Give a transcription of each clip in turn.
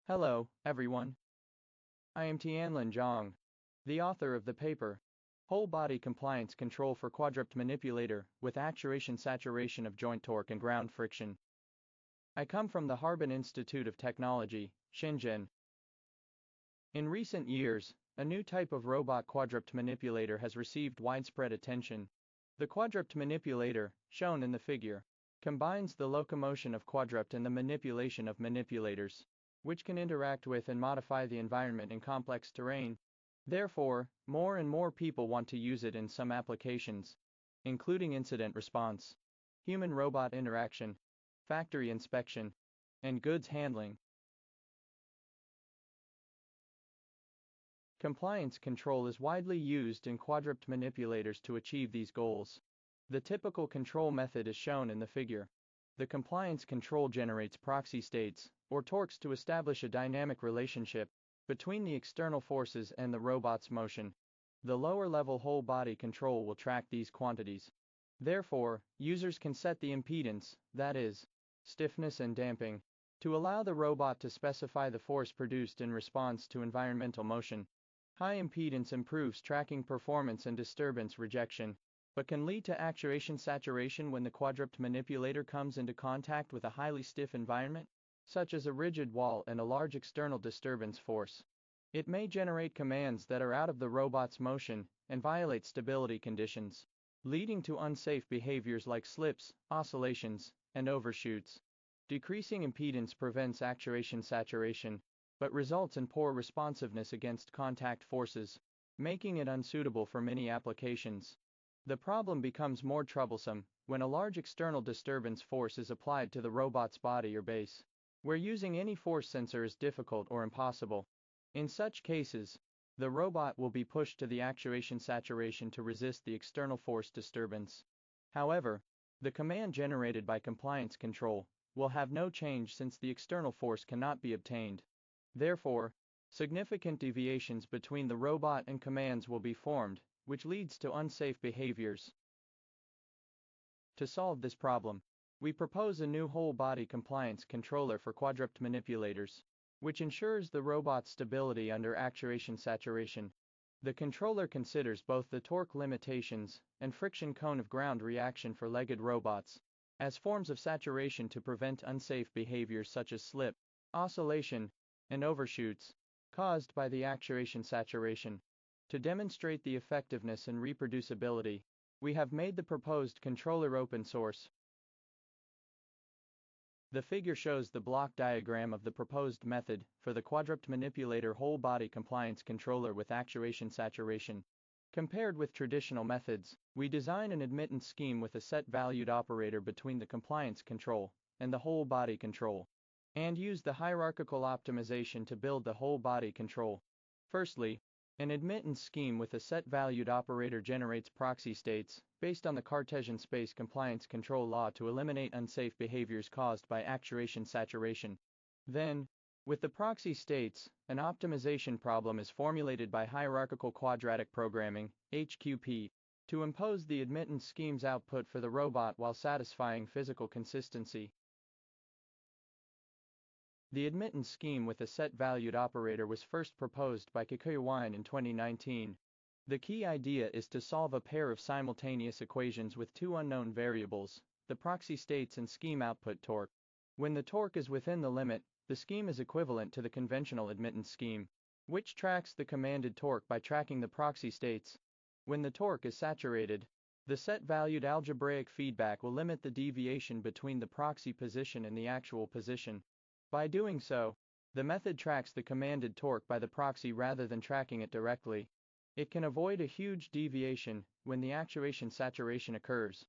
Hello, everyone. I am Tianlin Zhang, the author of the paper, Whole Body Compliance Control for Quadruped Manipulator with Actuation Saturation of Joint Torque and Ground Friction. I come from the Harbin Institute of Technology, Shenzhen. In recent years, a new type of robot quadruped manipulator has received widespread attention. The quadruped manipulator, shown in the figure, combines the locomotion of quadruped and the manipulation of manipulators, which can interact with and modify the environment in complex terrain. Therefore, more and more people want to use it in some applications, including incident response, human-robot interaction, factory inspection, and goods handling. Compliance control is widely used in quadruped manipulators to achieve these goals. The typical control method is shown in the figure. The compliance control generates proxy states, or torques, to establish a dynamic relationship between the external forces and the robot's motion. The lower-level whole-body control will track these quantities. Therefore, users can set the impedance, that is, stiffness and damping, to allow the robot to specify the force produced in response to environmental motion. High impedance improves tracking performance and disturbance rejection, but can lead to actuation saturation when the quadruped manipulator comes into contact with a highly stiff environment, such as a rigid wall and a large external disturbance force. It may generate commands that are out of the robot's motion and violate stability conditions, leading to unsafe behaviors like slips, oscillations, and overshoots. Decreasing impedance prevents actuation saturation, but results in poor responsiveness against contact forces, making it unsuitable for many applications. The problem becomes more troublesome when a large external disturbance force is applied to the robot's body or base, where using any force sensor is difficult or impossible. In such cases, the robot will be pushed to the actuation saturation to resist the external force disturbance. However, the command generated by compliance control will have no change since the external force cannot be obtained. Therefore, significant deviations between the robot and commands will be formed, which leads to unsafe behaviors. To solve this problem, we propose a new whole-body compliance controller for quadruped manipulators, which ensures the robot's stability under actuation saturation. The controller considers both the torque limitations and friction cone of ground reaction for legged robots as forms of saturation to prevent unsafe behaviors such as slip, oscillation, and overshoots caused by the actuation saturation. To demonstrate the effectiveness and reproducibility, we have made the proposed controller open source. The figure shows the block diagram of the proposed method for the quadruped manipulator whole body compliance controller with actuation saturation. Compared with traditional methods, we design an admittance scheme with a set-valued operator between the compliance control and the whole body control, and use the hierarchical optimization to build the whole body control. Firstly, an admittance scheme with a set-valued operator generates proxy states based on the Cartesian space compliance control law to eliminate unsafe behaviors caused by actuation saturation. Then, with the proxy states, an optimization problem is formulated by hierarchical quadratic programming, HQP, to impose the admittance scheme's output for the robot while satisfying physical consistency. The admittance scheme with a set-valued operator was first proposed by Kikuyawan in 2019. The key idea is to solve a pair of simultaneous equations with two unknown variables, the proxy states and scheme output torque. When the torque is within the limit, the scheme is equivalent to the conventional admittance scheme, which tracks the commanded torque by tracking the proxy states. When the torque is saturated, the set-valued algebraic feedback will limit the deviation between the proxy position and the actual position. By doing so, the method tracks the commanded torque by the proxy rather than tracking it directly. It can avoid a huge deviation when the actuation saturation occurs.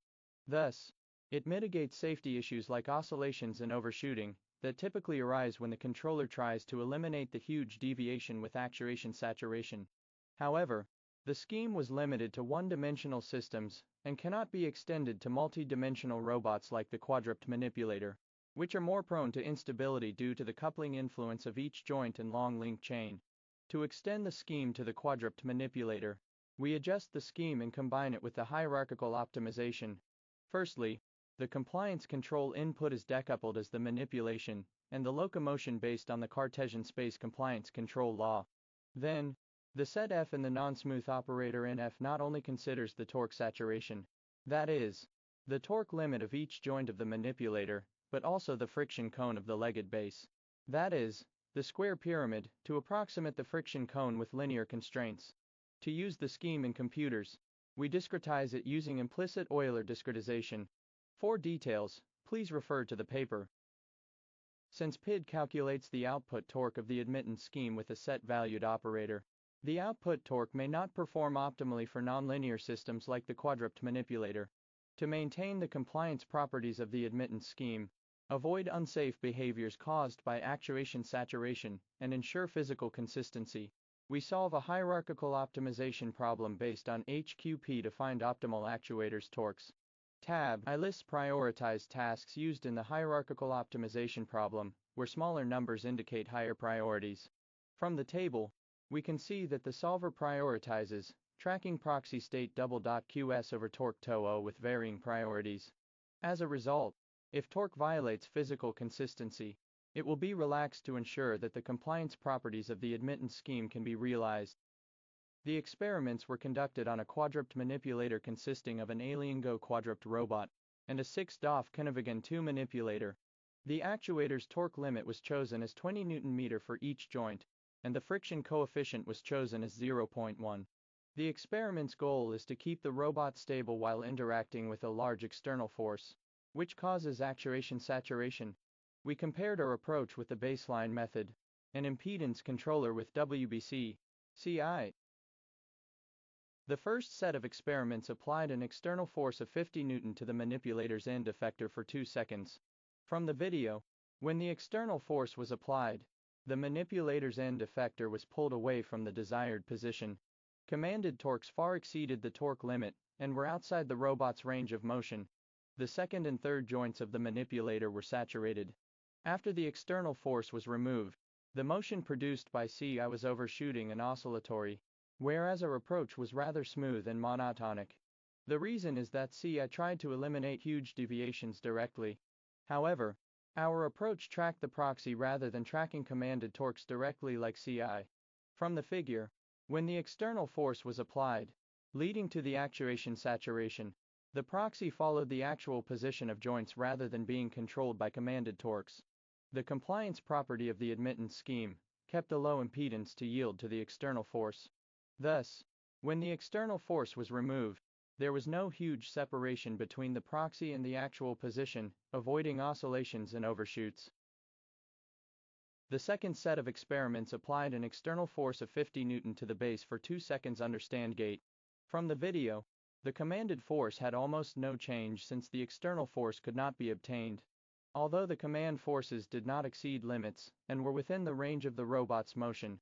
Thus, it mitigates safety issues like oscillations and overshooting that typically arise when the controller tries to eliminate the huge deviation with actuation saturation. However, the scheme was limited to one-dimensional systems and cannot be extended to multi-dimensional robots like the quadruped manipulator, which are more prone to instability due to the coupling influence of each joint and long link chain. To extend the scheme to the quadruped manipulator, we adjust the scheme and combine it with the hierarchical optimization. Firstly, the compliance control input is decoupled as the manipulation and the locomotion based on the Cartesian space compliance control law. Then, the set F in the non-smooth operator in F not only considers the torque saturation, that is, the torque limit of each joint of the manipulator, but also the friction cone of the legged base, that is, the square pyramid, to approximate the friction cone with linear constraints. To use the scheme in computers, we discretize it using implicit Euler discretization. For details, please refer to the paper. Since PID calculates the output torque of the admittance scheme with a set-valued operator, the output torque may not perform optimally for nonlinear systems like the quadruped manipulator. To maintain the compliance properties of the admittance scheme, avoid unsafe behaviors caused by actuation saturation, and ensure physical consistency, we solve a hierarchical optimization problem based on HQP to find optimal actuators torques. Tab I lists prioritized tasks used in the hierarchical optimization problem, where smaller numbers indicate higher priorities. From the table, we can see that the solver prioritizes tracking proxy state double.qs over torque tau with varying priorities. As a result, if torque violates physical consistency, it will be relaxed to ensure that the compliance properties of the admittance scheme can be realized. The experiments were conducted on a quadruped manipulator consisting of an AlienGo quadruped robot and a 6DoF Kinovagon 2 manipulator. The actuator's torque limit was chosen as 20 Nm for each joint, and the friction coefficient was chosen as 0.1. The experiment's goal is to keep the robot stable while interacting with a large external force, which causes actuation saturation. We compared our approach with the baseline method, an impedance controller with WBC, CI. The first set of experiments applied an external force of 50 N to the manipulator's end effector for 2 seconds. From the video, when the external force was applied, the manipulator's end effector was pulled away from the desired position. Commanded torques far exceeded the torque limit and were outside the robot's range of motion. The second and third joints of the manipulator were saturated. After the external force was removed, the motion produced by CI was overshooting and oscillatory, whereas our approach was rather smooth and monotonic. The reason is that CI tried to eliminate huge deviations directly. However, our approach tracked the proxy rather than tracking commanded torques directly like CI. From the figure, when the external force was applied, leading to the actuation saturation, the proxy followed the actual position of joints rather than being controlled by commanded torques. The compliance property of the admittance scheme kept a low impedance to yield to the external force. Thus, when the external force was removed, there was no huge separation between the proxy and the actual position, avoiding oscillations and overshoots. The second set of experiments applied an external force of 50 N to the base for 2 seconds under stand gate. From the video, the commanded force had almost no change since the external force could not be obtained. Although the command forces did not exceed limits and were within the range of the robot's motion,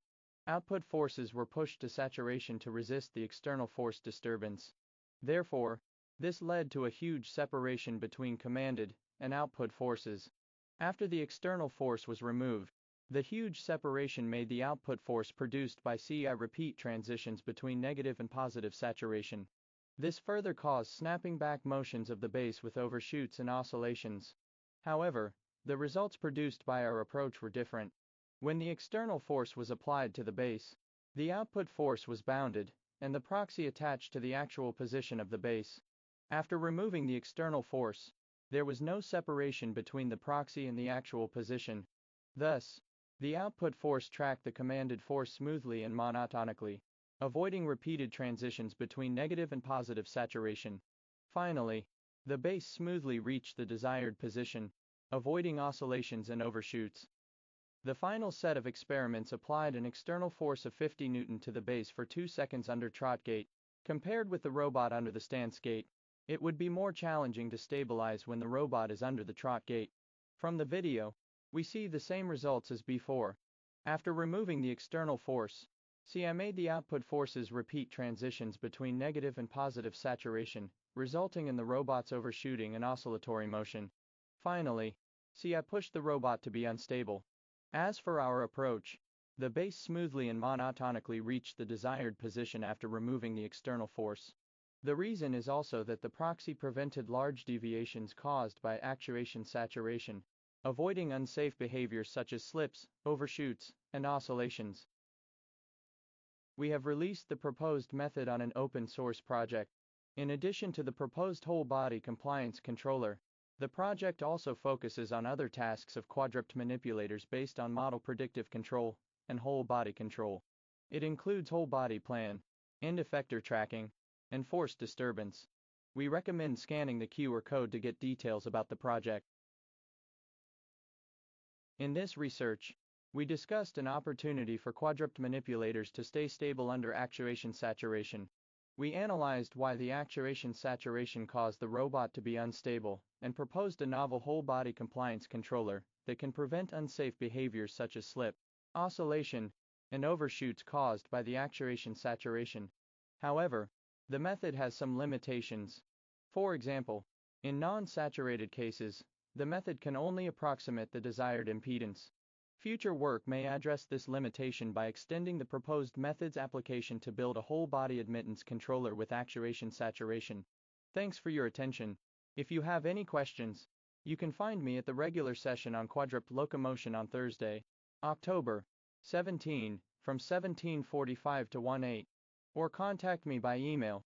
output forces were pushed to saturation to resist the external force disturbance. Therefore, this led to a huge separation between commanded and output forces. After the external force was removed, the huge separation made the output force produced by CI repeat transitions between negative and positive saturation. This further caused snapping back motions of the base with overshoots and oscillations. However, the results produced by our approach were different. When the external force was applied to the base, the output force was bounded, and the proxy attached to the actual position of the base. After removing the external force, there was no separation between the proxy and the actual position. Thus, the output force tracked the commanded force smoothly and monotonically, avoiding repeated transitions between negative and positive saturation. Finally, the base smoothly reached the desired position, avoiding oscillations and overshoots. The final set of experiments applied an external force of 50 N to the base for 2 seconds under trot gate. Compared with the robot under the stance gate, it would be more challenging to stabilize when the robot is under the trot gate. From the video, we see the same results as before. After removing the external force, CI made the output forces repeat transitions between negative and positive saturation, resulting in the robot's overshooting and oscillatory motion. Finally, CI pushed the robot to be unstable. As for our approach, the base smoothly and monotonically reached the desired position after removing the external force. The reason is also that the proxy prevented large deviations caused by actuation saturation. avoiding unsafe behaviors such as slips, overshoots, and oscillations. We have released the proposed method on an open source project. In addition to the proposed whole body compliance controller, the project also focuses on other tasks of quadruped manipulators based on model predictive control and whole body control. It includes whole body plan, end effector tracking, and force disturbance. We recommend scanning the QR code to get details about the project. In this research, we discussed an opportunity for quadruped manipulators to stay stable under actuation saturation. We analyzed why the actuation saturation caused the robot to be unstable, and proposed a novel whole-body compliance controller that can prevent unsafe behaviors such as slip, oscillation, and overshoots caused by the actuation saturation. However, the method has some limitations. For example, in non-saturated cases, the method can only approximate the desired impedance. Future work may address this limitation by extending the proposed method's application to build a whole-body admittance controller with actuation saturation. Thanks for your attention. If you have any questions, you can find me at the regular session on quadruped locomotion on Thursday, October 17, from 17:45 to 1:08, or contact me by email,